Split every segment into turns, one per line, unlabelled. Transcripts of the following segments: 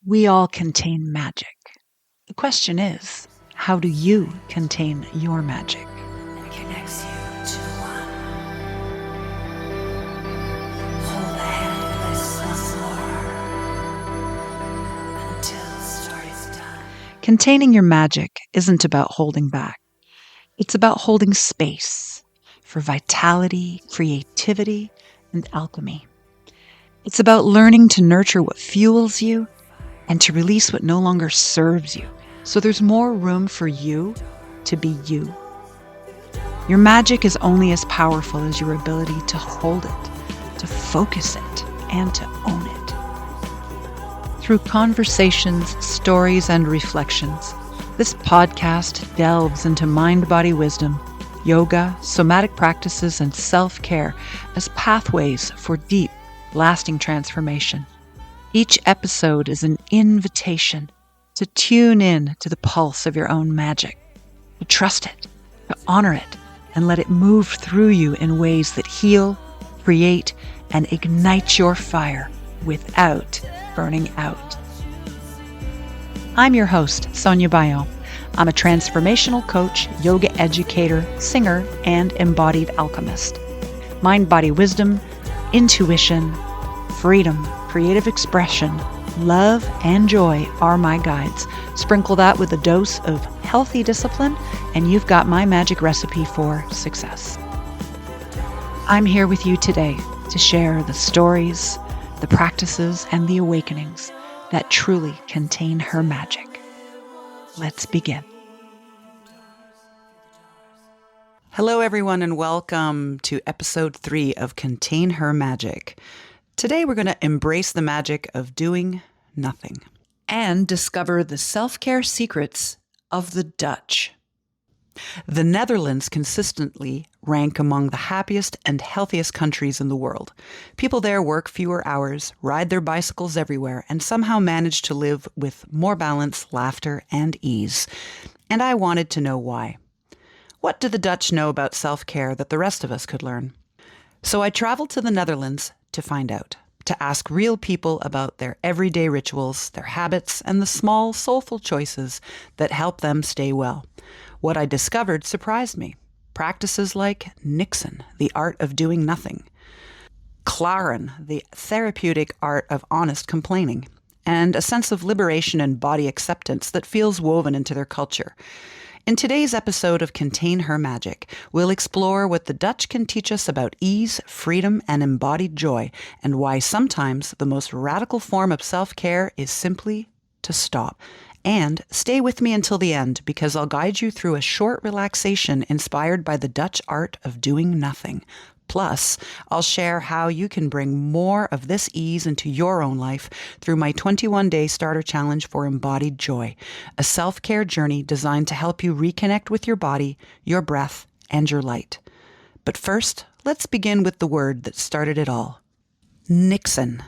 We all contain magic. The question is, how do you contain your magic?
It connects you to one. Hold the hand once more until the story's done.
Containing your magic isn't about holding back. It's about holding space for vitality, creativity, and alchemy. It's about learning to nurture what fuels you and to release what no longer serves you. So there's more room for you to be you. Your magic is only as powerful as your ability to hold it, to focus it, and to own it. Through conversations, stories, and reflections, this podcast delves into mind-body wisdom, yoga, somatic practices, and self-care as pathways for deep, lasting transformation. Each episode is an invitation to tune in to the pulse of your own magic, to trust it, to honor it, and let it move through you in ways that heal, create, and ignite your fire without burning out. I'm your host, Sonia Bayon. I'm a transformational coach, yoga educator, singer, and embodied alchemist. Mind-body wisdom, intuition, freedom, creative expression, love, and joy are my guides. Sprinkle that with a dose of healthy discipline, and you've got my magic recipe for success. I'm here with you today to share the stories, the practices, and the awakenings that truly contain her magic. Let's begin. Hello, everyone, and welcome to episode 3 of Contain Her Magic. Today, we're going to embrace the magic of doing nothing and discover the self-care secrets of the Dutch. The Netherlands consistently rank among the happiest and healthiest countries in the world. People there work fewer hours, ride their bicycles everywhere, and somehow manage to live with more balance, laughter, and ease. And I wanted to know why. What do the Dutch know about self-care that the rest of us could learn? So I traveled to the Netherlands to find out, to ask real people about their everyday rituals, their habits, and the small, soulful choices that help them stay well. What I discovered surprised me. Practices like Niksen, the art of doing nothing, klagen, the therapeutic art of honest complaining, and a sense of liberation and body acceptance that feels woven into their culture. In today's episode of Contain Her Magic, we'll explore what the Dutch can teach us about ease, freedom, and embodied joy, and why sometimes the most radical form of self-care is simply to stop. And stay with me until the end, because I'll guide you through a short relaxation inspired by the Dutch art of doing nothing. Plus, I'll share how you can bring more of this ease into your own life through my 21-day starter challenge for embodied joy, a self-care journey designed to help you reconnect with your body, your breath, and your light. But first, let's begin with the word that started it all. Niksen.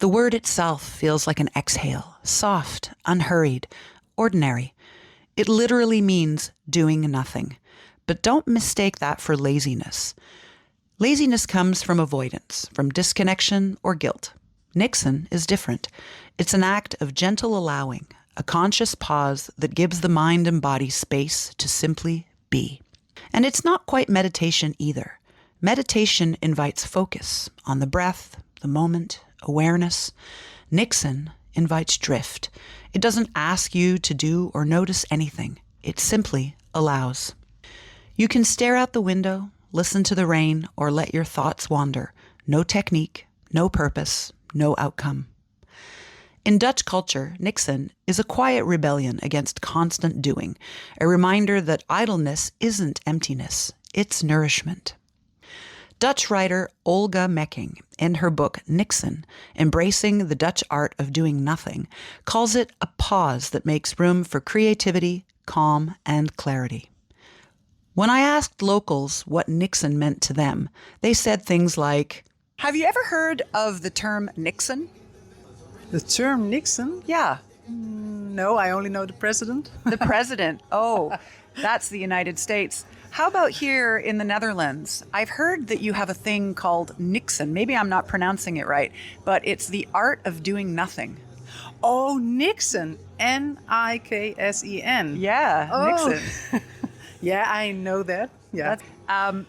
The word itself feels like an exhale, soft, unhurried, ordinary. It literally means doing nothing. But don't mistake that for laziness. Laziness comes from avoidance, from disconnection or guilt. Niksen is different. It's an act of gentle allowing, a conscious pause that gives the mind and body space to simply be. And it's not quite meditation either. Meditation invites focus on the breath, the moment, awareness. Niksen invites drift. It doesn't ask you to do or notice anything. It simply allows. You can stare out the window, listen to the rain, or let your thoughts wander. No technique, no purpose, no outcome. In Dutch culture, Niksen is a quiet rebellion against constant doing, a reminder that idleness isn't emptiness, it's nourishment. Dutch writer Olga Mecking, in her book Niksen, Embracing the Dutch Art of Doing Nothing, calls it a pause that makes room for creativity, calm, and clarity. When I asked locals what Niksen meant to them, they said things like, "Have you ever heard of the term Niksen?"
The term Niksen?
Yeah.
No, I only know the president.
The president. Oh, that's the United States. How about here in the Netherlands? I've heard that you have a thing called Niksen. Maybe I'm not pronouncing it right, but it's the art of doing nothing.
Oh, Niksen. Niksen.
Yeah,
Oh.
Niksen.
Yeah, I know that. Yeah.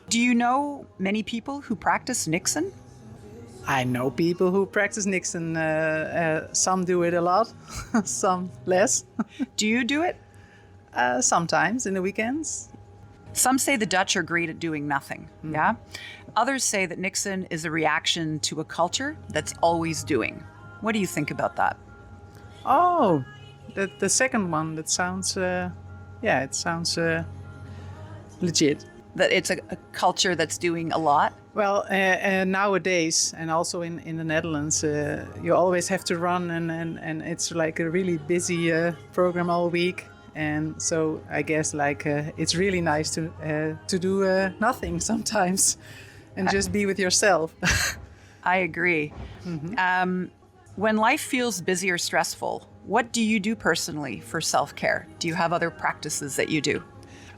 Do you know many people who practice Niksen?
I know people who practice Niksen. Some do it a lot, some less.
Do you do it?
Sometimes in the weekends.
Some say the Dutch are great at doing nothing. Yeah. Others say that Niksen is a reaction to a culture that's always doing. What do you think about that?
Oh, the second one. That sounds. It sounds legit.
That it's a culture that's doing a lot?
Well, nowadays, and also in the Netherlands, you always have to run, and it's like a really busy program all week. And so I guess it's really nice to do nothing sometimes, and just be with yourself.
I agree. When life feels busy or stressful, what do you do personally for self-care? Do you have other practices that you do?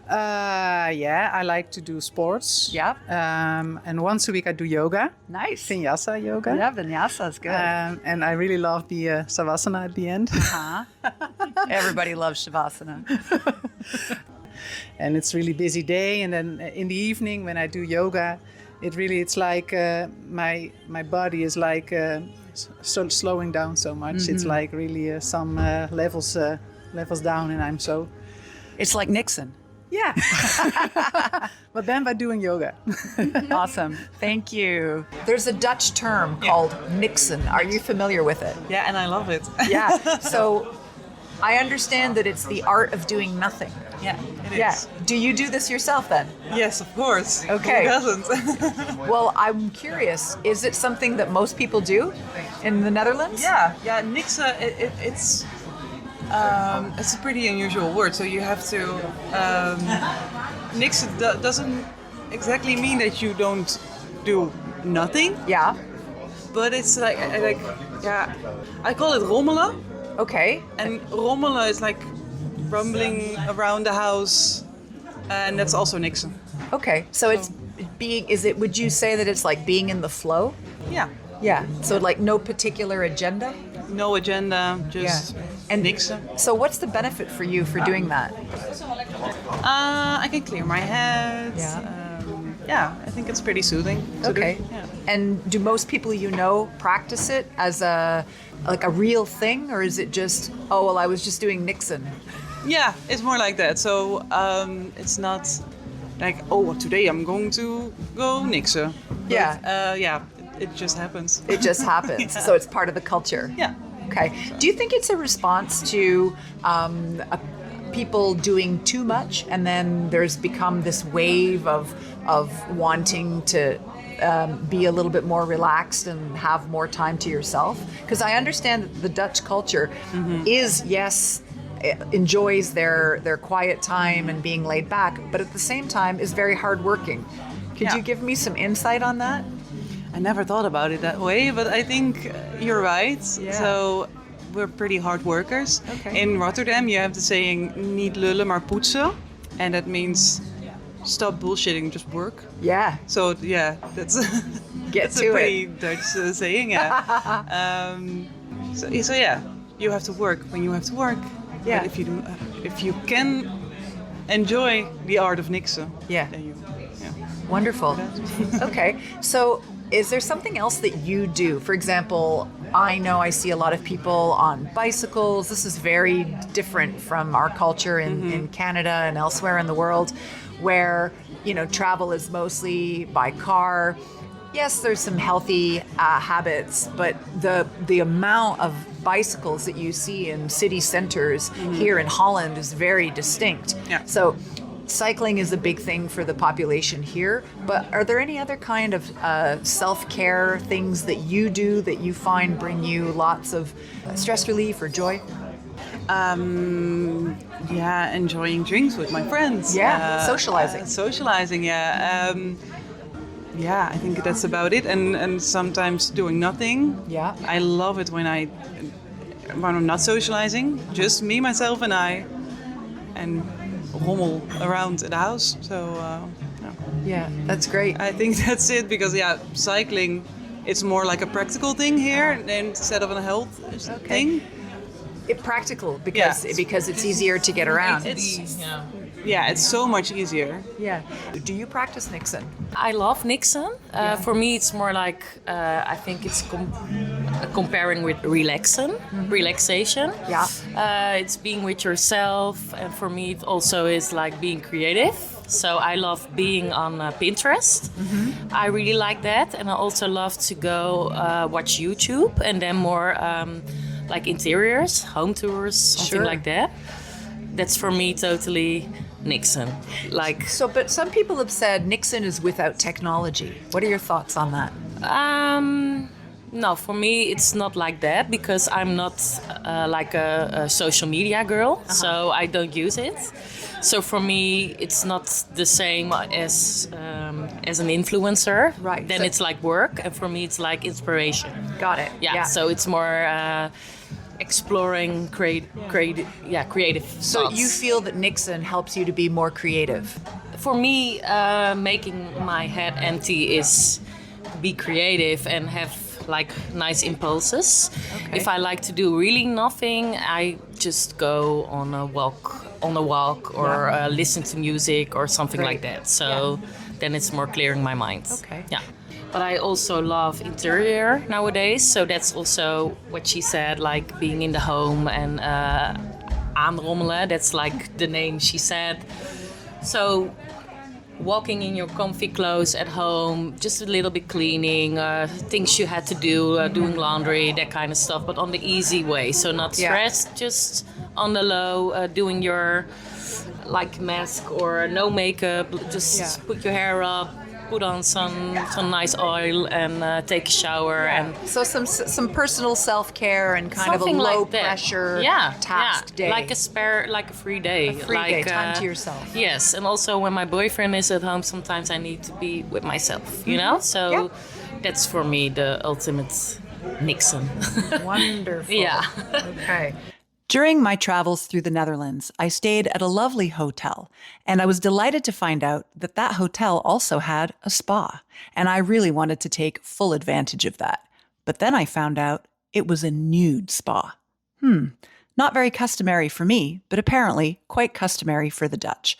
I like to do sports.
Yeah.
And once a week I do yoga.
Nice.
Vinyasa yoga.
Yeah, vinyasa is good.
And I really love the savasana at the end.
Everybody loves shavasana.
And it's really busy day. And then in the evening when I do yoga, it's like my body is like slowing down so much. It's like really some levels down, and I'm so.
It's like Niksen.
Yeah. But then by doing yoga.
Awesome. Thank you. There's a Dutch term called Niksen. Are you familiar with it?
Yeah, and I love it.
Yeah. So I understand that it's the art of doing nothing.
Yeah, it is.
Yeah. Do you do this yourself then?
Yes, of course.
Okay.
Who doesn't?
Well, I'm curious. Is it something that most people do in the Netherlands?
yeah. Niksen, it's a pretty unusual word. So you have to. Niksen doesn't exactly mean that you don't do nothing,
Yeah.
but it's like I call it rommelen,
Okay.
and rommelen is like rumbling around the house, and that's also Niksen.
Okay. So it's being. Would you say that it's like being in the flow?
Yeah.
Yeah. So like no particular agenda.
No agenda, just
And
Niksen.
So what's the benefit for you for doing that?
I can clear my head.
Yeah.
I think it's pretty soothing. to do.
Okay.
Yeah.
And do most people you know practice it as a real thing, or is it just, oh well, I was just doing Niksen?
Yeah, it's more like that. So it's not like, oh, today I'm going to go Niksen. But,
Yeah.
It just happens.
It just happens. So it's part of the culture.
Yeah.
Okay. Do you think it's a response to people doing too much, and then there's become this wave of wanting to be a little bit more relaxed and have more time to yourself? Because I understand that the Dutch culture is, yes, enjoys their quiet time and being laid back, but at the same time is very hardworking. Could you give me some insight on that?
I never thought about it that way, but I think you're right.
Yeah.
So we're pretty hard workers.
Okay.
In Rotterdam, you have the saying, niet lullen maar poetsen. And that means stop bullshitting, just work.
Yeah.
So yeah, that's that's
to
a pretty Dutch saying. Yeah. So yeah, you have to work when you have to work.
Yeah.
But if you can enjoy the art of Niksen,
Yeah.
then you. Yeah.
Wonderful. Okay. So is there something else that you do? For example, I know I see a lot of people on bicycles. This is very different from our culture in Canada and elsewhere in the world, where, travel is mostly by car. Yes, there's some healthy habits, but the amount of bicycles that you see in city centers here in Holland is very distinct.
Yeah.
So cycling is a big thing for the population here, but are there any other kind of self-care things that you do that you find bring you lots of stress relief or joy?
Enjoying drinks with my friends.
Socializing.
Socializing, yeah. I think that's about it. And sometimes doing nothing.
Yeah.
I love it when I'm not socializing, just me, myself, and I, and rommel around the house. So
Yeah, that's great.
I think that's it, because cycling, it's more like a practical thing here instead of a health thing.
practical because it's easier to get around.
It's so much easier.
Yeah. Do you practice Niksen?
I love Niksen. For me, it's more like I think it's comparing with relaxation.
Yeah.
It's being with yourself, and for me, it also is like being creative. So I love being on Pinterest. I really like that, and I also love to go watch YouTube, and then more like interiors, home tours, something like that. That's for me totally Niksen.
But some people have said Niksen is without technology. What are your thoughts on that?
No, for me it's not like that because I'm not like a social media girl, so I don't use it. So for me it's not the same as an influencer.
Right.
Then it's like work, and for me it's like inspiration.
Got it.
Yeah. So it's more exploring creative.
So
thoughts.
you feel that Niksen helps you to be more creative?
For me, making my head empty is be creative and have like nice impulses.
Okay.
If I like to do really nothing, I just go on a walk or listen to music or something like that. So then it's more clearing my mind.
Okay.
Yeah. But I also love interior nowadays, so that's also what she said, like being in the home and aanrommelen, that's like the name she said. So walking in your comfy clothes at home, just a little bit cleaning, things you had to do, doing laundry, that kind of stuff, but on the easy way. So not stressed, just on the low, doing your like mask or no makeup, just put your hair up, put on some nice oil and take a shower. And
so some personal self-care and kind
something
of a low
like that.
pressure task day.
Like a free day.
A free day, time to yourself.
Yes, and also when my boyfriend is at home, sometimes I need to be with myself, you know? So that's for me the ultimate Niksen.
Wonderful.
Yeah.
Okay.
During my travels through the Netherlands, I stayed at a lovely hotel, and I was delighted to find out that that hotel also had a spa, and I really wanted to take full advantage of that. But then I found out it was a nude spa. Not very customary for me, but apparently quite customary for the Dutch.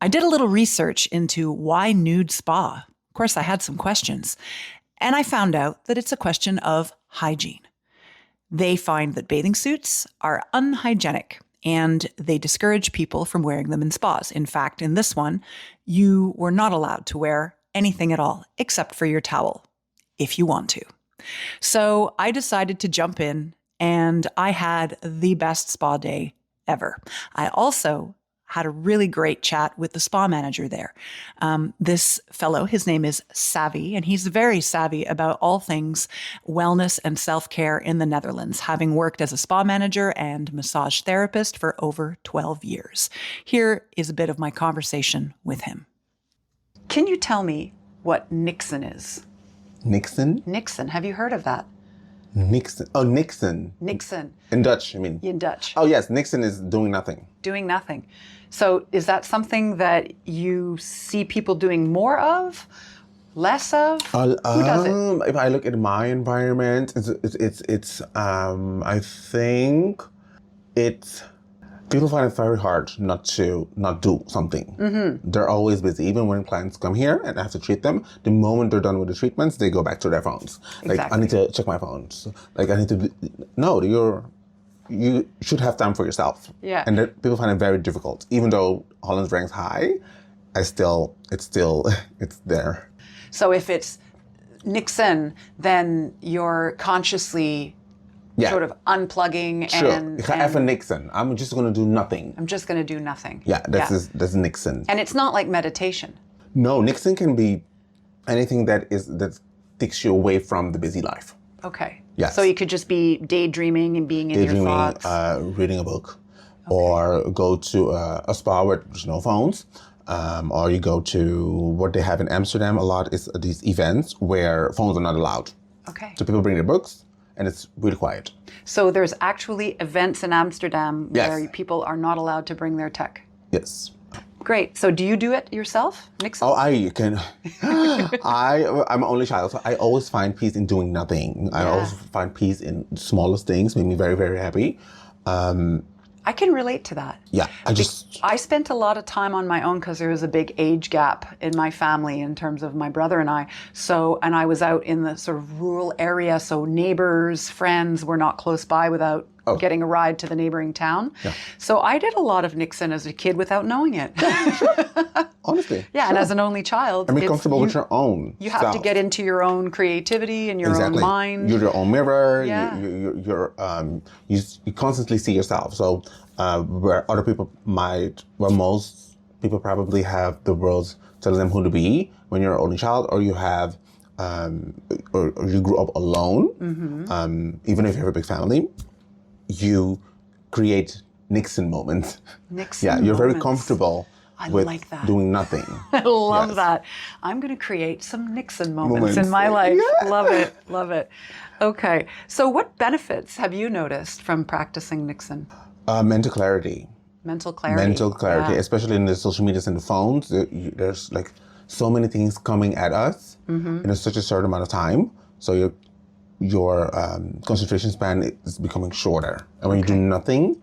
I did a little research into why nude spa. Of course, I had some questions, and I found out that it's a question of hygiene. They find that bathing suits are unhygienic and they discourage people from wearing them in spas. In fact, in this one, you were not allowed to wear anything at all except for your towel, if you want to. So I decided to jump in and I had the best spa day ever. I also had a really great chat with the spa manager there. This fellow, his name is Savvy, and he's very savvy about all things wellness and self-care in the Netherlands, having worked as a spa manager and massage therapist for over 12 years. Here is a bit of my conversation with him. Can you tell me what Niksen is?
Niksen?
Niksen, have you heard of that?
Niksen. Oh, Niksen.
Niksen.
In Dutch, I mean.
In Dutch.
Oh, yes. Niksen is doing nothing.
Doing nothing. So is that something that you see people doing more of, less of? Who does it?
If I look at my environment, I think it's, people find it very hard not do something. Mm-hmm. They're always busy. Even when clients come here and I have to treat them, the moment they're done with the treatments, they go back to their phones. Like,
Exactly.
I need to check my phones. Like, I need to, no, you should have time for yourself.
Yeah.
And people find it very difficult. Even though Holland ranks high, it's there.
So if it's Niksen, then you're consciously sort of unplugging
Sure.
and
Ik ga even Niksen. I'm just going to do nothing.
I'm just going to do nothing.
Yeah, that's Niksen.
And it's not like meditation.
No, Niksen can be anything that takes you away from the busy life.
Okay.
Yes.
So you could just be daydreaming and being in your thoughts.
Reading a book, or go to a spa where there's no phones, or you go to what they have in Amsterdam a lot is these events where phones are not allowed.
Okay.
So people bring their books, and it's really quiet.
So there's actually events in Amsterdam
Yes.
where people are not allowed to bring their tech.
Yes.
Great. So do you do it yourself, Niksen?
Oh, I can. I'm an only child, so I always find peace in doing nothing. I always find peace in the smallest things, make me very, very happy.
I can relate to that.
Yeah,
I spent a lot of time on my own because there was a big age gap in my family in terms of my brother and I. So, and I was out in the sort of rural area, so neighbors, friends were not close by without getting a ride to the neighboring town.
Yeah.
So I did a lot of Niksen as a kid without knowing it.
honestly.
Yeah, and as an only child,
And be comfortable with your own.
You have to get into your own creativity and your own mind.
You're your own mirror.
Yeah.
You constantly see yourself. So where most people probably have the world telling them who to be when you're an only child, or you have, or you grew up alone.
Mm-hmm.
Even if you have a big family, you create Niksen moments. You're very comfortable. With
like that.
doing nothing.
I love that. I'm going to create some Niksen moments in my life.
Yeah.
Love it. Okay. So what benefits have you noticed from practicing Niksen?
Mental clarity.
Mental clarity. Yeah.
Especially in the social medias and the phones. There's like so many things coming at us in such a short amount of time. So your concentration span is becoming shorter. And when you do nothing,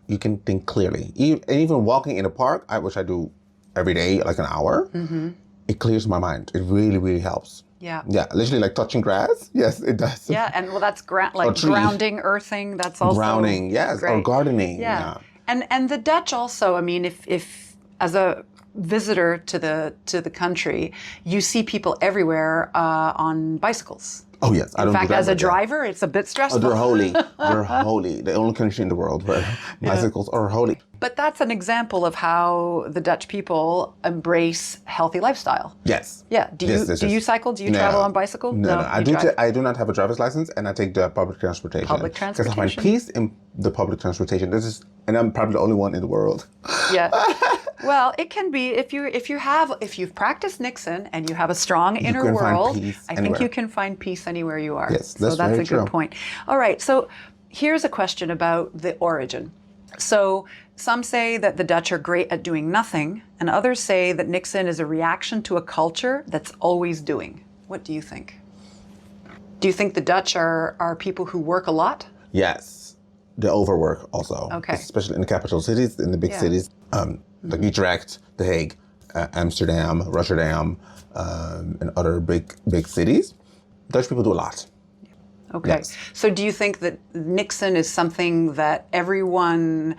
you can think clearly. Even walking in a park, which I do every day, like an hour, it clears my mind. It really, really helps.
Yeah.
Yeah, literally like touching grass. Yes, it does.
Yeah, and well, that's grounding, earthing. That's also
grounding. Yes,
great.
or gardening.
Yeah. And the Dutch also. I mean, if as a visitor to the country, you see people everywhere on bicycles.
Oh yes, I don't.
In fact,
do that,
as a driver, it's a bit stressful.
Oh, they're holy. They're holy. The only country in the world where bicycles are holy.
But that's an example of how the Dutch people embrace healthy lifestyle.
Yes.
Yeah. Do you cycle? Do you travel on bicycle?
No. I do not have a driver's license, and I take the public transportation. Because I find peace in the public transportation. And I'm probably the only one in the world.
Yeah. Well, it can be if you've practiced Niksen and you have a strong inner world. I think you can find peace anywhere you are.
Yes,
so that's a good point. All right. So here's a question about the origin. So some say that the Dutch are great at doing nothing, and others say that Niksen is a reaction to a culture that's always doing. What do you think? Do you think the Dutch are people who work a lot?
Yes. They overwork also.
Okay.
Especially in the capital cities, in the big cities, like Utrecht, The Hague, Amsterdam, Rotterdam, and other big cities. Dutch people do a lot.
Okay.
Yes.
So do you think that Niksen is something that everyone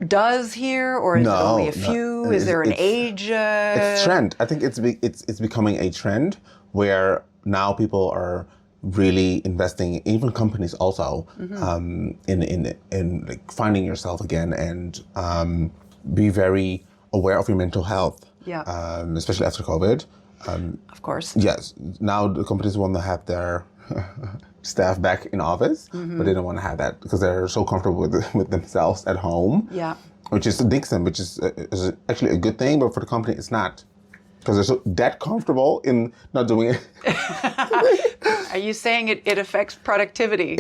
does here, or is it only a few? Is there an age?
It's trend. I think it's becoming a trend where now people are really investing, even companies also, in like finding yourself again and be very aware of your mental health.
Yeah.
Especially after COVID.
Of course.
Yes. Now the companies want to have their staff back in office, but they don't want to have that because they're so comfortable with themselves at home.
Yeah.
Which is Niksen, which is actually a good thing, but for the company it's not. Because they're so that comfortable in not doing it.
Are you saying it affects productivity?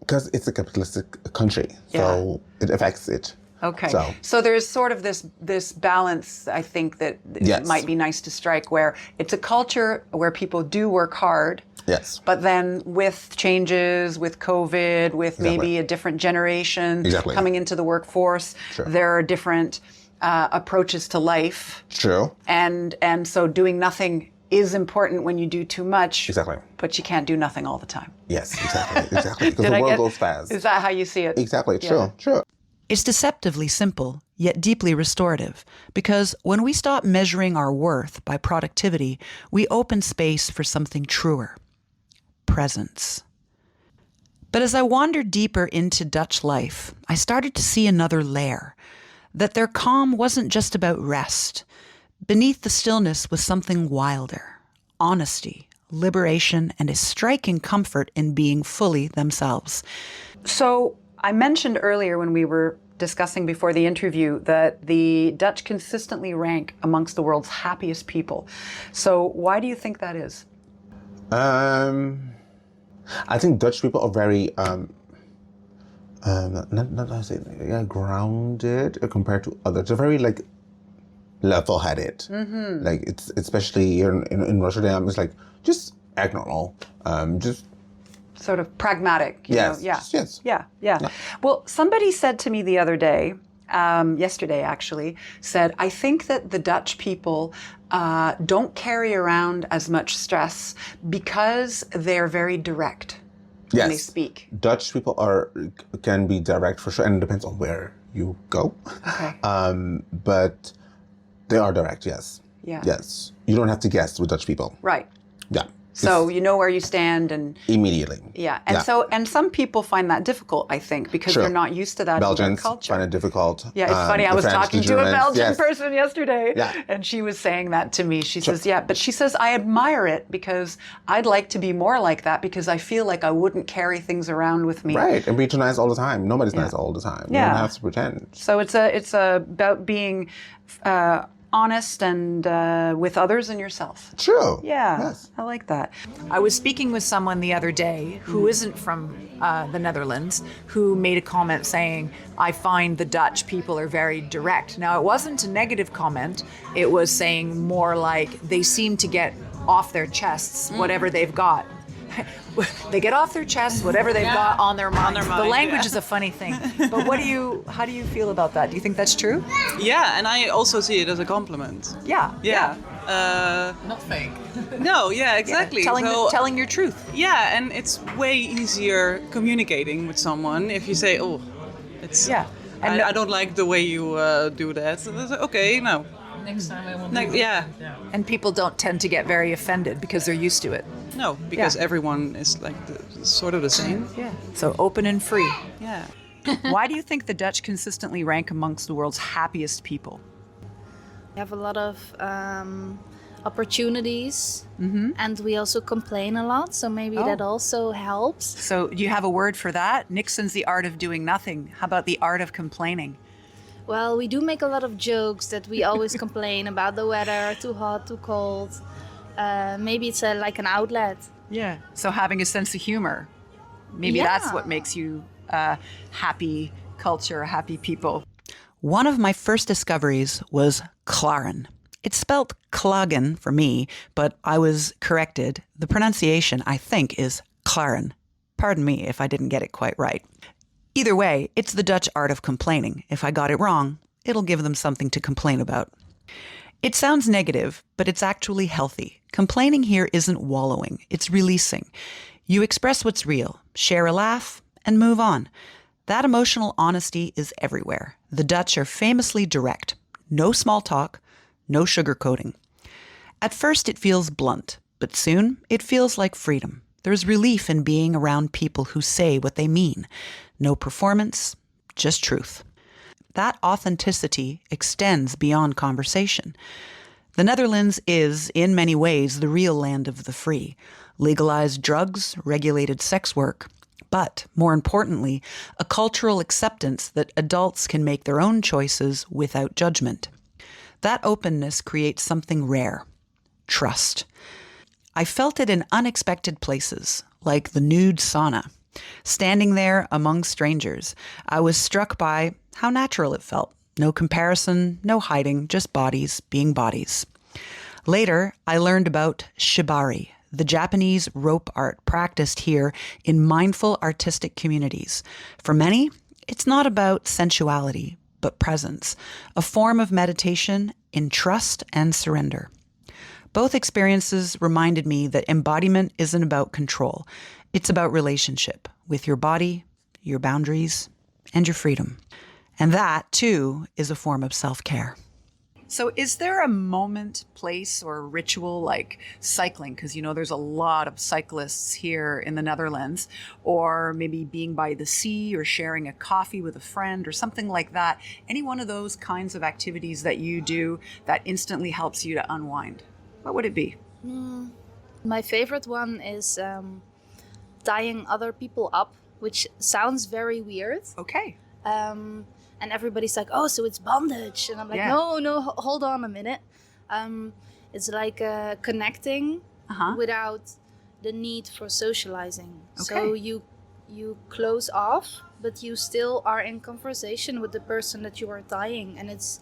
Because it's a capitalistic country, so it affects it.
Okay. So there's sort of this balance, I think, that might be nice to strike, where it's a culture where people do work hard.
Yes.
But then with changes, with COVID, with maybe a different generation coming into the workforce, there are different approaches to life.
True.
And so doing nothing is important when you do too much.
Exactly.
But you can't do nothing all the time.
Yes, exactly. Because the world goes fast.
Is that how you see it?
Exactly. True.
It's deceptively simple, yet deeply restorative, because when we stop measuring our worth by productivity, we open space for something truer: presence. But as I wandered deeper into Dutch life, I started to see another layer, that their calm wasn't just about rest. Beneath the stillness was something wilder: honesty, liberation, and a striking comfort in being fully themselves. So I mentioned earlier when we were discussing before the interview that the Dutch consistently rank amongst the world's happiest people. So why do you think that is?
I think Dutch people are very grounded compared to others. They're very like level-headed. Mm-hmm. Like it's especially here in Rotterdam, it's like just act normal. Just
sort of pragmatic. You
Yes.
know? Yeah.
Yes.
Yeah. Well, somebody said to me the other day, yesterday actually, said, I think that the Dutch people don't carry around as much stress because they're very direct when they speak.
Dutch people can be direct for sure, and it depends on where you go.
Okay.
But they are direct, yes.
Yeah.
Yes. You don't have to guess with Dutch people.
Right.
Yeah.
So you know where you stand and
Immediately.
yeah. And so some people find that difficult, I think, because
Sure.
they're not used to that in
Belgians
their culture.
find it difficult.
Yeah, it's funny. I
the
was
French,
talking
the
to a
Germans,
Belgian
yes.
person yesterday,
Yeah.
and she was saying that to me. She says, yeah, but she says, I admire it because I'd like to be more like that because I feel like I wouldn't carry things around with me.
Right, and be too nice all the time. Nobody's nice all the time. You
Yeah.
don't have to pretend.
So it's about being honest and with others and yourself.
True.
Yeah,
Yes.
I like that.
I was speaking with someone the other day who isn't from the Netherlands, who made a comment saying, I find the Dutch people are very direct. Now, it wasn't a negative comment. It was saying more like they seem to get off their chests whatever they've got. They get off their chests whatever they've got on their mind. The language is a funny thing. But how do you feel about that? Do you think that's true?
Yeah, and I also see it as a compliment.
Yeah.
Yeah.
Not fake.
No, yeah, exactly.
Telling your truth.
Yeah, and it's way easier communicating with someone if you say, "Oh, it's
Yeah. And
I don't like the way you do that." So that's okay, no.
Next time I will.
Yeah,
And people don't tend to get very offended because they're used to it.
no, because
Yeah.
everyone is like sort of the same.
Yeah. So open and free.
Yeah.
Why do you think the Dutch consistently rank amongst the world's happiest people?
We have a lot of opportunities, and we also complain a lot, so maybe that also helps.
So you have a word for that? Niksen's the art of doing nothing. How about the art of complaining?
Well, we do make a lot of jokes that we always complain about the weather, too hot, too cold. Maybe it's like an outlet.
Yeah. So having a sense of humor, maybe that's what makes you happy culture, happy people. One of my first discoveries was klagen. It's spelled klagen for me, but I was corrected. The pronunciation, I think, is klagen. Pardon me if I didn't get it quite right. Either way, it's the Dutch art of complaining. If I got it wrong, it'll give them something to complain about. It sounds negative, but it's actually healthy. Complaining here isn't wallowing, it's releasing. You express what's real, share a laugh, and move on. That emotional honesty is everywhere. The Dutch are famously direct. No small talk, no sugarcoating. At first it feels blunt, but soon it feels like freedom. There's relief in being around people who say what they mean. No performance, just truth. That authenticity extends beyond conversation. The Netherlands is, in many ways, the real land of the free. Legalized drugs, regulated sex work, but, more importantly, a cultural acceptance that adults can make their own choices without judgment. That openness creates something rare: trust. I felt it in unexpected places, like the Nude sauna. Standing there among strangers, I was struck by how natural it felt. No comparison, no hiding, just bodies being bodies. Later, I learned about Shibari, the Japanese rope art practiced here in mindful artistic communities. For many, it's not about sensuality, but presence, a form of meditation in trust and surrender. Both experiences reminded me that embodiment isn't about control. It's about relationship with your body, your boundaries, and your freedom. And that, too, is a form of self-care. So is there a moment, place, or ritual like cycling? Because, there's a lot of cyclists here in the Netherlands, or maybe being by the sea or sharing a coffee with a friend or something like that. Any one of those kinds of activities that you do that instantly helps you to unwind? What would it be?
My favorite one is tying other people up, which sounds very weird.
Okay.
And everybody's like, oh, so it's bondage. And I'm like, no, hold on a minute. It's like connecting without the need for socializing.
Okay.
So you close off, but you still are in conversation with the person that you are tying. And it's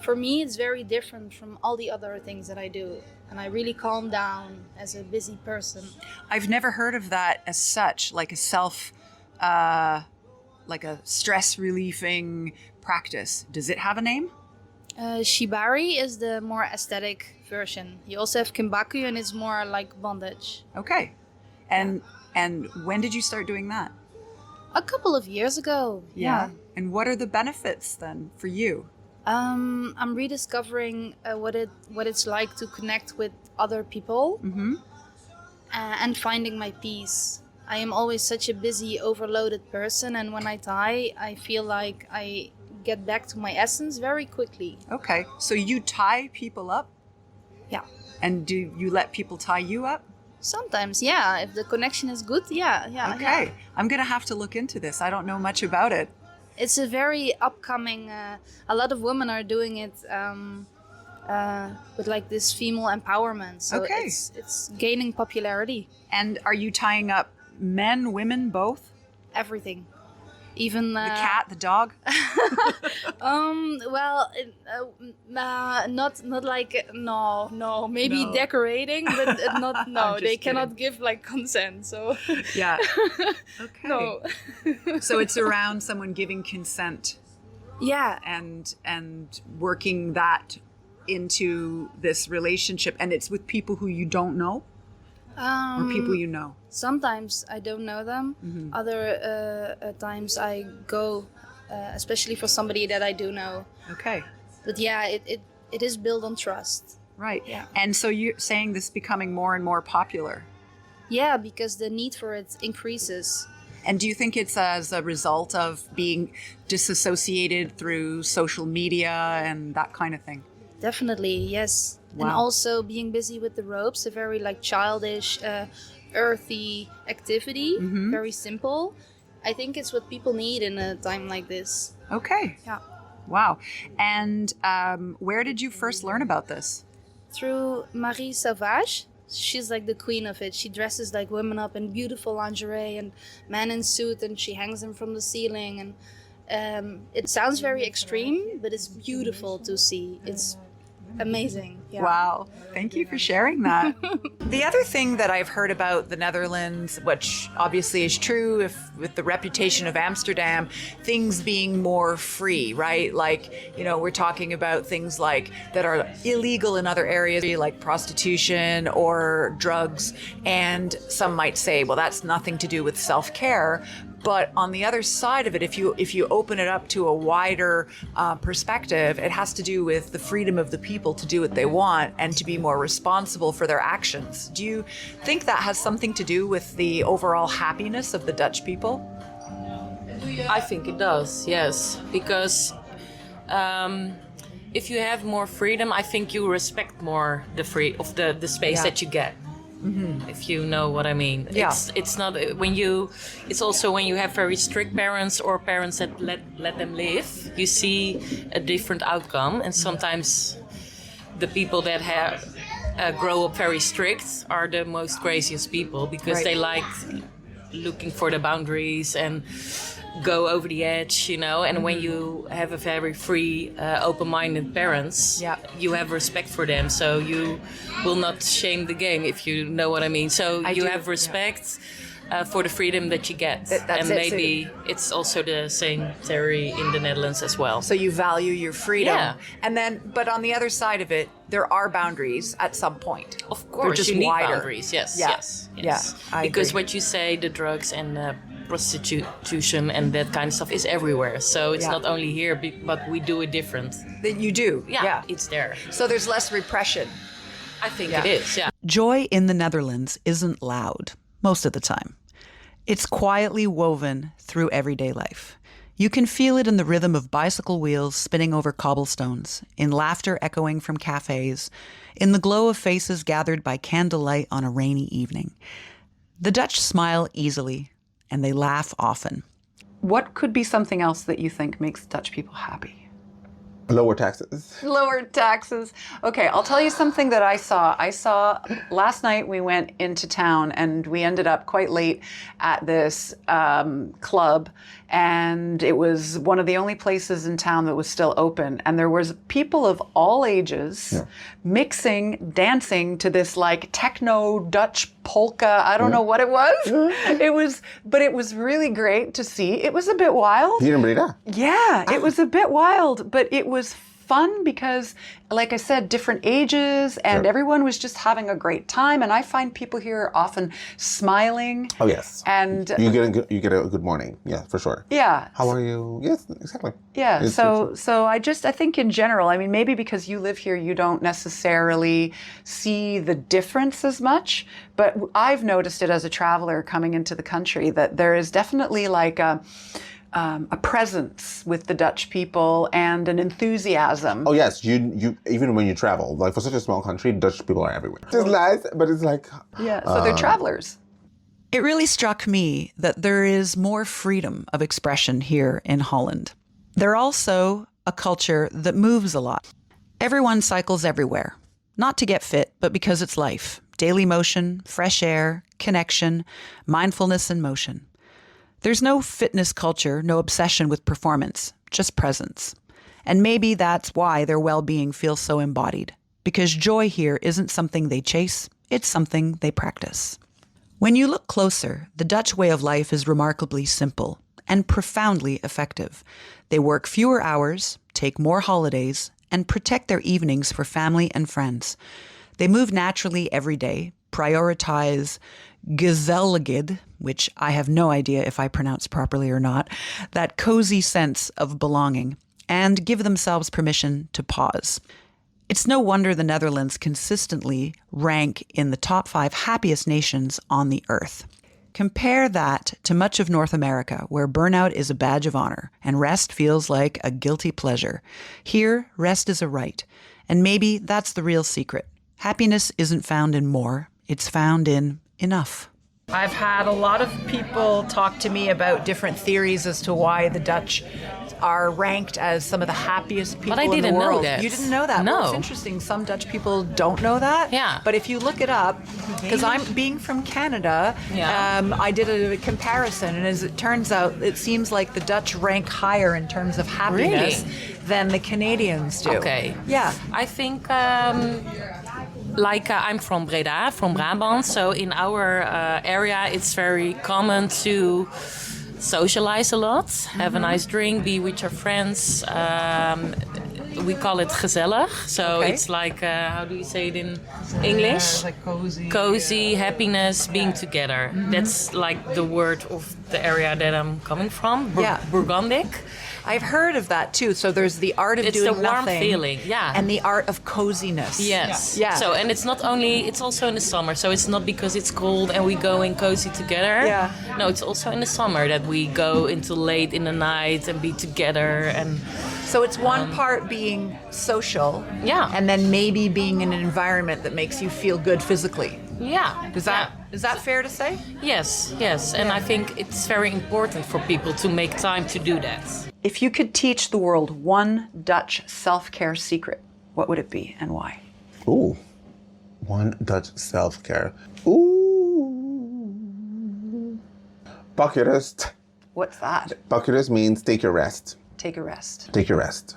for me, it's very different from all the other things that I do. And I really calm down as a busy person.
I've never heard of that as such, like a like a stress relieving practice. Does it have a name?
Shibari is the more aesthetic version. You also have Kimbaku, and it's more like bondage.
Okay. And when did you start doing that?
A couple of years ago. Yeah.
And what are the benefits then for you?
I'm rediscovering what it's like to connect with other people, and finding my peace. I am always such a busy, overloaded person, and when I tie, I feel like I get back to my essence very quickly.
Okay, so you tie people up?
Yeah.
And do you let people tie you up?
Sometimes, yeah. If the connection is good, yeah.
Okay, I'm gonna have to look into this. I don't know much about it.
It's a very upcoming. A lot of women are doing it with like this female empowerment. So it's gaining popularity.
And are you tying up men, women, both?
Everything, even
the cat, the dog.
Well, not like no. Maybe decorating, but not. No, they cannot give like consent. So
yeah. Okay.
No.
So it's around someone giving consent.
Yeah.
And working that into this relationship, and it's with people who you don't know, or people you know.
Sometimes I don't know them. Other times I go, especially for somebody that I do know.
Okay.
But yeah, it is built on trust.
Right.
Yeah.
And so you're saying this is becoming more and more popular.
Yeah, because the need for it increases.
And do you think it's as a result of being disassociated through social media and that kind of thing?
Definitely, yes.
Wow.
And also being busy with the ropes, a very like childish, earthy activity, very simple. I think it's what people need in a time like this.
Okay.
Yeah.
Wow. And where did you first learn about this?
Through Marie Sauvage. She's like the queen of it. She dresses like women up in beautiful lingerie and men in suit, and she hangs them from the ceiling. And it sounds very extreme, but it's beautiful to see. It's amazing. Yeah.
Wow. Thank you for sharing that. The other thing that I've heard about the Netherlands, which obviously is true with the reputation of Amsterdam, things being more free, right? Like, we're talking about things like that are illegal in other areas, like prostitution or drugs. And some might say, well, that's nothing to do with self-care. But on the other side of it, if you open it up to a wider perspective, it has to do with the freedom of the people to do what they want and to be more responsible for their actions. Do you think that has something to do with the overall happiness of the Dutch people?
I think it does, yes. Because if you have more freedom, I think you respect more the space that you get. If you know what I mean.
Yeah.
It's not it's also when you have very strict parents or parents that let them live, you see a different outcome. And sometimes the people that grow up very strict are the most craziest people, because they like looking for the boundaries and go over the edge, and when you have a very free, open-minded parents, you have respect for them, so you will not shame the game, if you know what I mean. So you have respect for the freedom that you get. And maybe it's also the same theory in the Netherlands as well.
So you value your freedom.
Yeah.
And then, but on the other side of it, there are boundaries at some point.
Of course,
they're just
you need
wider.
boundaries. Yes,
Yeah.
yes.
Yeah, I
because
agree.
what you say, the drugs and prostitution and that kind of stuff is everywhere. So it's not only here, but we do it different.
That you do.
Yeah, it's there.
So there's less repression.
I think it is, yeah.
Joy in the Netherlands isn't loud most of the time. It's quietly woven through everyday life. You can feel it in the rhythm of bicycle wheels spinning over cobblestones, in laughter echoing from cafés, in the glow of faces gathered by candlelight on a rainy evening. The Dutch smile easily, and they laugh often. What could be something else that you think makes Dutch people happy?
Lower taxes.
Lower taxes. Okay, I'll tell you something that I saw. Last night we went into town and we ended up quite late at this club, and it was one of the only places in town that was still open, and there was people of all ages mixing, dancing to this like techno Dutch polka. I don't know what it was. It was really great to see. It was a bit wild.
Hier in Breda?
Yeah, it was a bit wild, but it was fun because, like I said, different ages, and everyone was just having a great time. And I find people here are often smiling.
Oh, yes.
And
you get a good morning. Yeah, for sure.
Yeah.
How are you? Yes, exactly.
Yeah. So I think in general, I mean, maybe because you live here, you don't necessarily see the difference as much. But I've noticed it as a traveler coming into the country that there is definitely like a presence with the Dutch people and an enthusiasm.
Oh yes, you even when you travel, like for such a small country, Dutch people are everywhere. It's nice, but it's like
so they're travelers.
It really struck me that there is more freedom of expression here in Holland. They're also a culture that moves a lot. Everyone cycles everywhere, not to get fit, but because it's life. Daily motion, fresh air, connection, mindfulness and motion. There's no fitness culture, no obsession with performance, just presence. And maybe that's why their well-being feels so embodied, because joy here isn't something they chase, it's something they practice. When you look closer, the Dutch way of life is remarkably simple and profoundly effective. They work fewer hours, take more holidays, and protect their evenings for family and friends. They move naturally every day, prioritize Gezelligheid, which I have no idea if I pronounce properly or not, that cozy sense of belonging, and give themselves permission to pause. It's no wonder the Netherlands consistently rank in the top 5 happiest nations on the earth. Compare that to much of North America, where burnout is a badge of honor and rest feels like a guilty pleasure. Here, rest is a right, and maybe that's the real secret. Happiness isn't found in more, it's found in enough.
I've had a lot of people talk to me about different theories as to why the Dutch are ranked as some of the happiest people in the world.
But I didn't know that.
You didn't know that?
No.
Well, it's interesting. Some Dutch people don't know that.
Yeah.
But if you look it up, because I'm being from Canada, I did a comparison, and as it turns out, it seems like the Dutch rank higher in terms of happiness than the Canadians do.
Okay.
Yeah.
I think... I'm from Breda, from Brabant, so in our area it's very common to socialize a lot, have a nice drink, be with your friends. We call it gezellig, so it's like, how do you say it in English?
Like cozy.
Cozy, happiness, being together. That's like the word of the area that I'm coming from, Burgondic.
I've heard of that too. So there's the art of
it's
doing
the warm
nothing,
feeling,
and the art of coziness.
Yes.
Yeah.
So, and it's also in the summer. So it's not because it's cold and we go in cozy together.
Yeah.
No, it's also in the summer that we go into late in the night and be together. And
so it's one part being social, and then maybe being in an environment that makes you feel good physically.
Yeah.
Is that fair to say?
Yes. And I think it's very important for people to make time to do that.
If you could teach the world one Dutch self-care secret, what would it be and why?
Ooh, one Dutch self-care. Ooh. Pak je rust.
What's that?
Pak je rust means take your rest.
Take a rest.
Take your rest.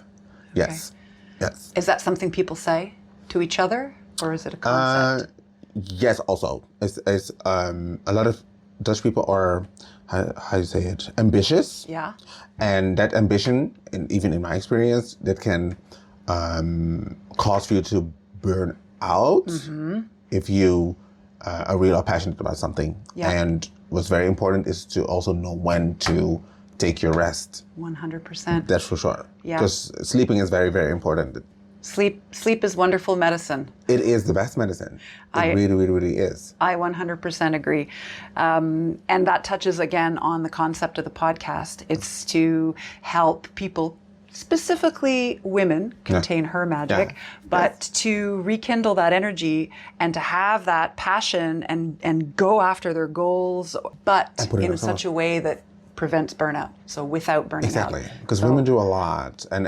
Yes.
Okay.
Yes.
Is that something people say to each other, or is it a concept?
Yes, also. It's a lot of Dutch people are, how you say it, ambitious.
Yeah.
And that ambition, and even in my experience, that can cause for you to burn out if you are really passionate about something.
Yeah.
And what's very important is to also know when to take your rest.
100%.
That's for sure.
Yeah.
Because sleeping is very, very important.
Sleep is wonderful medicine.
It is the best medicine. It really, really, really is.
I 100% agree. And that touches again on the concept of the podcast. It's to help people, specifically women, contain her magic, but to rekindle that energy and to have that passion and go after their goals, but in such a way that
prevents burnout. So without burning
Exactly,
out.
because women do a lot, and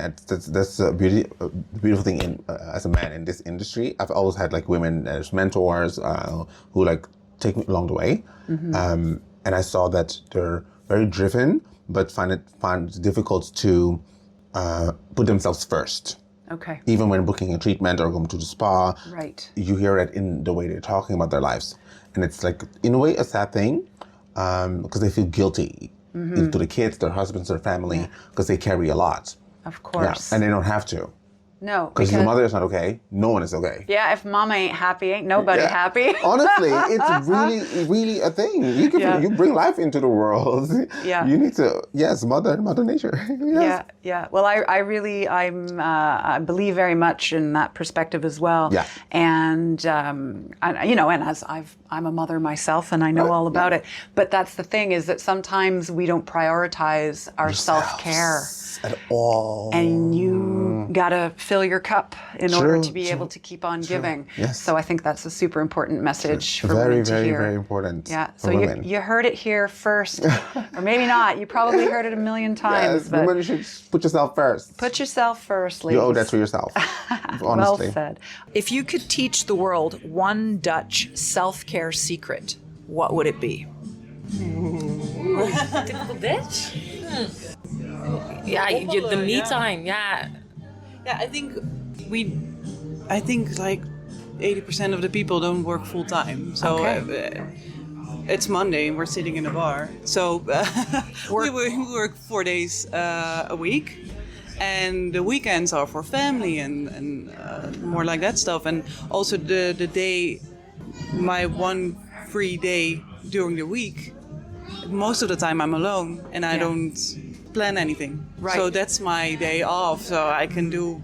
that's a beautiful thing. As a man in this industry, I've always had like women as mentors who like take me along the way, and I saw that they're very driven, but find it difficult to put themselves first.
Okay.
Even when booking a treatment or going to the spa,
Right.
you hear it in the way they're talking about their lives, and it's like in a way a sad thing, because they feel guilty to the kids, their husbands, their family, because they carry a lot.
Of course.
Yeah, and they don't have to.
No.
Because your mother is not okay, no one is okay.
Yeah, if mama ain't happy, ain't nobody happy.
Honestly, it's really a thing. You bring life into the world.
Yeah.
You need to, mother nature. Yes.
Yeah. Well, I believe very much in that perspective as well.
Yeah.
And and as I'm a mother myself, and I know all about it. But that's the thing, is that sometimes we don't prioritize our self-care
at all.
And you gotta fill your cup in order to be able to keep on giving.
Yes.
So I think that's a super important message for
very,
women to
very,
hear.
very important.
Yeah.
For
So
women.
you heard it here first, or maybe not. You probably heard it a million times.
Yes,
but
women should put yourself first.
put yourself first, ladies.
You owe that to yourself.
Well
Honestly.
said. If you could teach the world one Dutch self-care secret, what would it be?
Typical Dutch? Yeah, the me time, yeah.
Yeah, I think like 80% of the people don't work full time. So it's Monday and we're sitting in a bar. So we work 4 days a week. And the weekends are for family and more like that stuff. And also the day, my one free day during the week, most of the time I'm alone and I don't plan anything.
Right.
So that's my day off, so I can do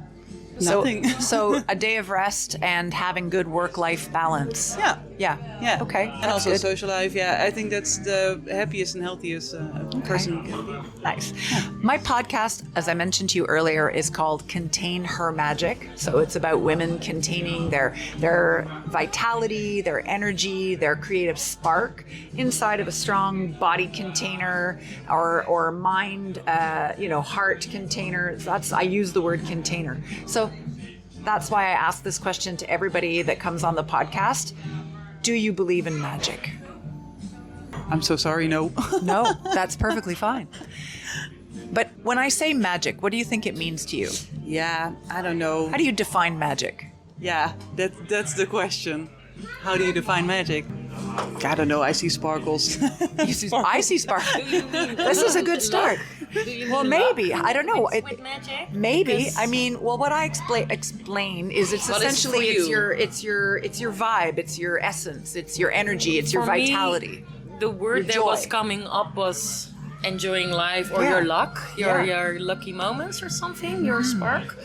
nothing.
So a day of rest and having good work-life balance.
Yeah.
Yeah. Okay.
And
that's
also
good.
social life. Yeah, I think that's the happiest and healthiest person can be.
Nice. My podcast, as I mentioned to you earlier, is called Contain Her Magic. So it's about women containing their vitality, their energy, their creative spark inside of a strong body container or mind, heart container. I use the word container. So that's why I ask this question to everybody that comes on the podcast. Do you believe in magic?
I'm so sorry, no.
No, that's perfectly fine. But when I say magic, what do you think it means to you?
Yeah, I don't know.
How do you define magic?
Yeah, that's the question. How do you define magic? I don't know. I see sparkles.
I see sparkles. This is a good start. Well, maybe. I don't know.
With magic?
Maybe. I mean, well, what I explain is it's
What is
essentially
for
it's your vibe, it's your essence, it's your energy, it's your
For me,
vitality.
the word that
joy.
was coming up was enjoying life or your luck, your lucky moments or something, your spark.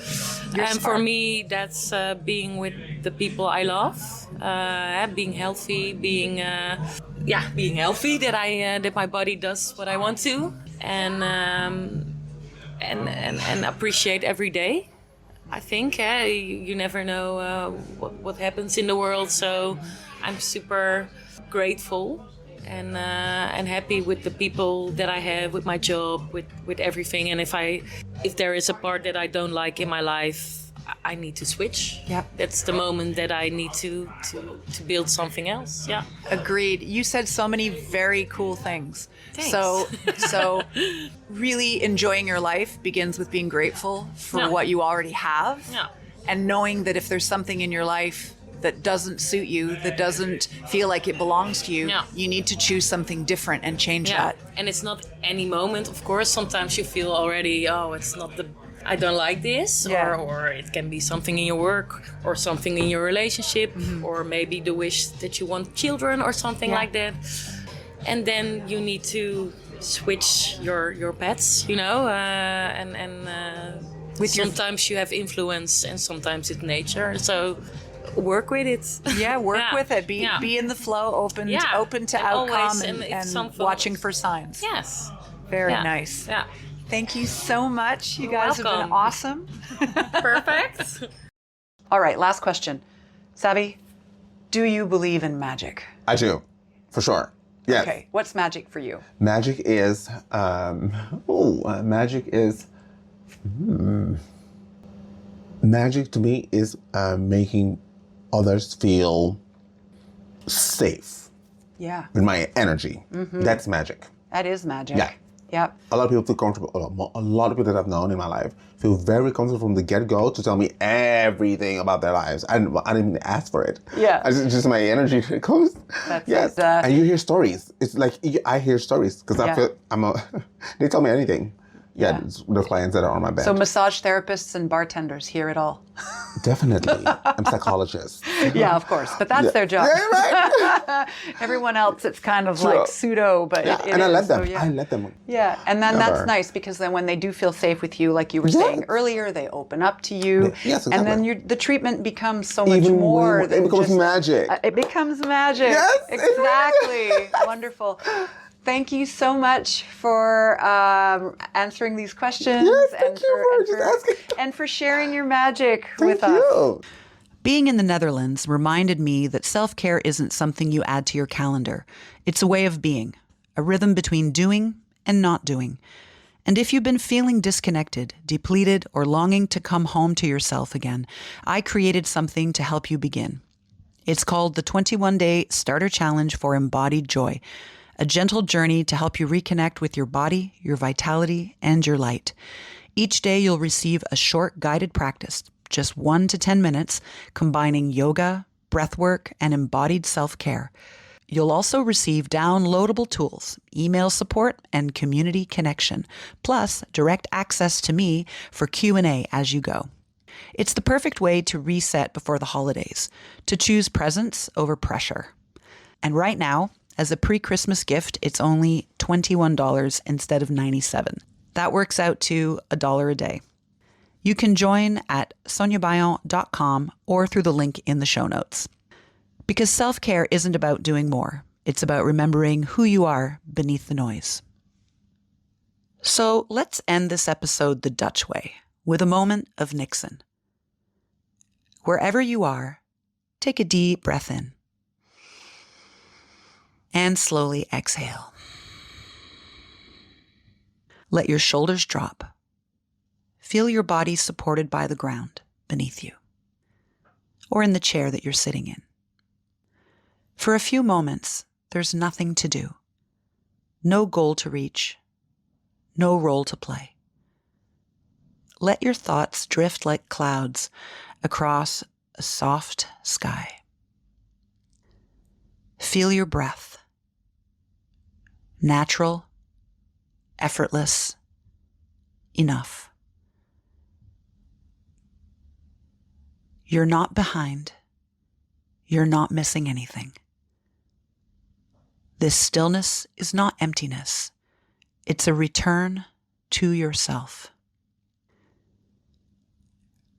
And for me, that's being with the people I love, being healthy, being healthy. That my body does what I want to, and appreciate every day. I think you never know what happens in the world, so I'm super grateful and happy with the people that I have, with my job, with everything. And if there is a part that I don't like in my life, I need to switch.
Yep.
That's the moment that I need to build something else. Yeah.
Agreed. You said so many very cool things.
Thanks.
So really enjoying your life begins with being grateful for what you already have.
Yeah.
And knowing that if there's something in your life that doesn't suit you, that doesn't feel like it belongs to you, you need to choose something different and change that.
And it's not any moment, of course. Sometimes you feel already, it's not I don't like this, or it can be something in your work or something in your relationship, or maybe the wish that you want children or something like that. And then you need to switch your paths, sometimes you have influence and sometimes it's nature. So work with it.
Yeah, work with it. Be in the flow, open to
And
outcome
always,
and watching for signs.
Yes.
Very nice.
Yeah.
Thank you so much. You guys have been
welcome.
awesome.
Perfect.
All right, last question. Sabi, do you believe in magic?
I do, for sure. Yes.
Okay. What's magic for you?
Magic is, magic to me is making others feel safe
Yeah.
with my energy. That's magic.
That is magic.
Yeah.
Yep.
A lot of people feel comfortable. A lot of people that I've known in my life feel very comfortable from the get-go to tell me everything about their lives. I didn't even ask for it.
Yeah.
Just my energy comes.
That's
yes.
it,
And you hear stories. It's like I hear stories because I
Yeah.
feel they tell me anything. Yeah, the clients that are on my bed.
So massage therapists and bartenders hear it all.
Definitely. I'm psychologist.
Yeah, of course. But that's their job.
Yeah, right.
Everyone else, it's kind of
Sure.
like pseudo, but
Yeah,
it
and I
is,
let them.
so yeah.
I let them.
Yeah, and then
Never.
that's nice because then when they do feel safe with you, like you were
Yes.
saying earlier, they open up to you.
Yes,
And then
exactly.
the treatment becomes so much
Even
more
way,
than
it becomes
just,
magic.
It becomes magic.
Yes, it really
exactly. Wonderful. Thank you so much for answering these questions
Yes, thank you for just asking.
and for sharing your magic
Thank
with us.
you.
Being in the Netherlands reminded me that self-care isn't something you add to your calendar. It's a way of being, a rhythm between doing and not doing. And if you've been feeling disconnected, depleted, or longing to come home to yourself again, I created something to help you begin. It's called the 21-Day Starter Challenge for Embodied Joy, a gentle journey to help you reconnect with your body, your vitality, and your light. Each day you'll receive a short guided practice, just 1 to 10 minutes, combining yoga, breathwork, and embodied self-care. You'll also receive downloadable tools, email support, and community connection, plus direct access to me for Q&A as you go. It's the perfect way to reset before the holidays, to choose presence over pressure. And right now, as a pre-Christmas gift, it's only $21 instead of $97. That works out to $1 a day. You can join at soniabayon.com or through the link in the show notes. Because self-care isn't about doing more. It's about remembering who you are beneath the noise. So let's end this episode the Dutch way, with a moment of Niksen. Wherever you are, take a deep breath in. And slowly exhale. Let your shoulders drop. Feel your body supported by the ground beneath you, or in the chair that you're sitting in. For a few moments, there's nothing to do. No goal to reach. No role to play. Let your thoughts drift like clouds across a soft sky. Feel your breath. Natural, effortless, enough. You're not behind. You're not missing anything. This stillness is not emptiness. It's a return to yourself.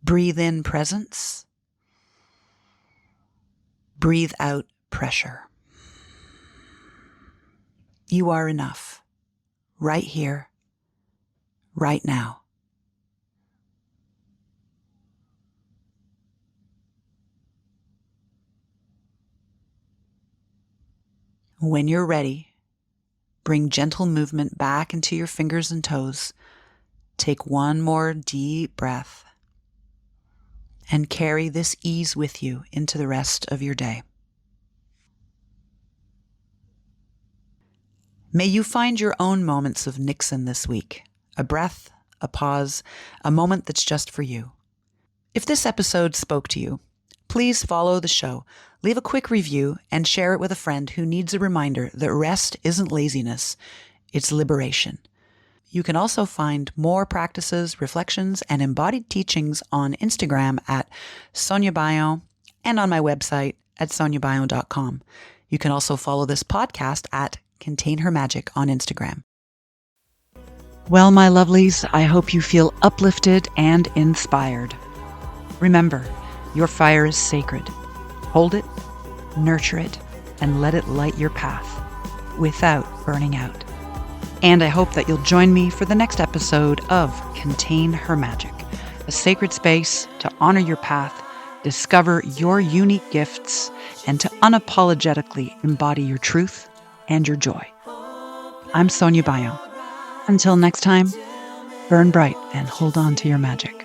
Breathe in presence. Breathe out pressure. You are enough, right here, right now. When you're ready, bring gentle movement back into your fingers and toes. Take one more deep breath and carry this ease with you into the rest of your day. May you find your own moments of Niksen this week. A breath, a pause, a moment that's just for you. If this episode spoke to you, please follow the show, leave a quick review, and share it with a friend who needs a reminder that rest isn't laziness, it's liberation. You can also find more practices, reflections, and embodied teachings on Instagram at Sonia Bayon and on my website at soniabayon.com. You can also follow this podcast at Contain Her Magic on Instagram. Well, my lovelies, I hope you feel uplifted and inspired. Remember, your fire is sacred. Hold it, nurture it, and let it light your path without burning out. And I hope that you'll join me for the next episode of Contain Her Magic, a sacred space to honor your path, discover your unique gifts, and to unapologetically embody your truth, and your joy. I'm Sonia Bayo. Until next time, burn bright and hold on to your magic.